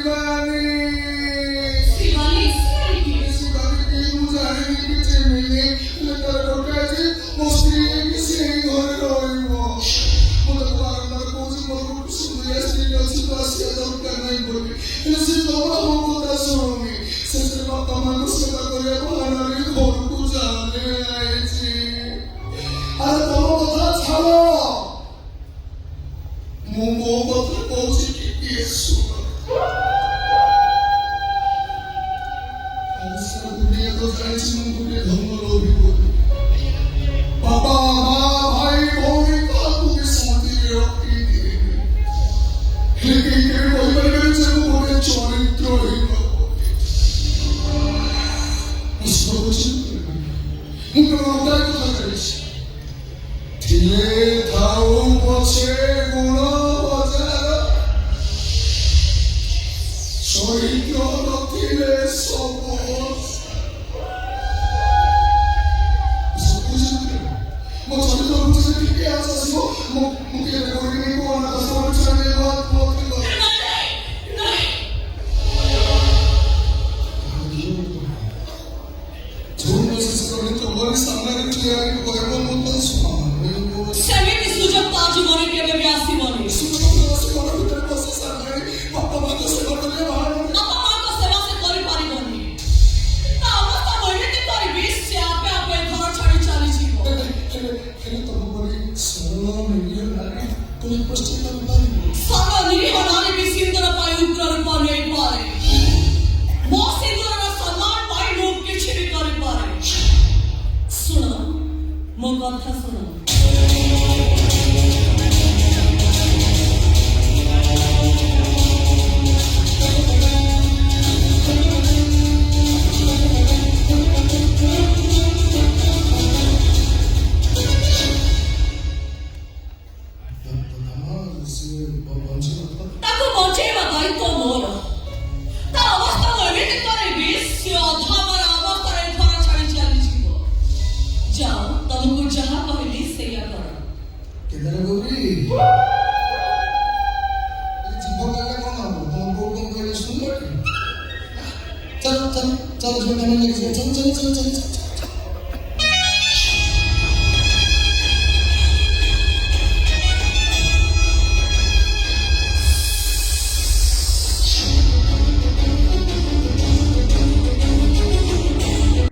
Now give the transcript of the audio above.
शिवानी शिवानी की शिवानी की मुझे पीछे मिले लेकर रोके जी मुस्ती किसी घर रोइबो मुझे बारना कुछ मरुक सुनिए श्री पास या दम करना ही बोली इसी दोनों को दसोंगी ससुर बापा मनुष्य का कोई बहाना नहीं घर को जाने आए जी अरे दोनों बता छालो मुंगो बता पहुंची की सुना दुनिया तो जाने मुझे धर्म लोभी बोली बाबा माँ भाई भौरी काकू की समाधि रखी लेकिन ये कोई बड़े से मुझे चरित्र ही न इसको कुछ मुझे उतना ही तो करिस ठिले थाऊ पछे गुणा बाजार चरित्र नथिले सब সেমিতি সুযোগ তা জীবনে কেবে ব্যাসি বনে বাবা মা তো সেবা সে করে পারিবনি তা অবস্থা বইতে পারিবি সে আপে আপে ঘর ছাড়ি চালি জীব সর্ব নিরীহ নারী বিসিন্দর পায় উগ্র রূপ নেই পারে মো সিন্দুরর সম্মান পাই লোক কিছু भी করে পারে শুনো মো কথা শুনো তাকে বঞ্চাইবা দায়িত্ব মোর তা অবস্থা এমিতি করিবি সে অধামার অবস্থায় ঘর ছাড়ি চালিଯିବ যাও তমକୁ ଯାହା କହିଲି ସେଇଆ କର କେଦାର ଗୌରୀ ଜୀବ କହିଲେ କଣ ହବ ତମ ବୋଉ କଣ କହିଲେ ଶୁଣିବ କି ଚାଲ ଚାଲ ଚାଲ ଝିଅ ମାନେ ଚାଲ ଚାଲ ଚାଲ ଚାଲ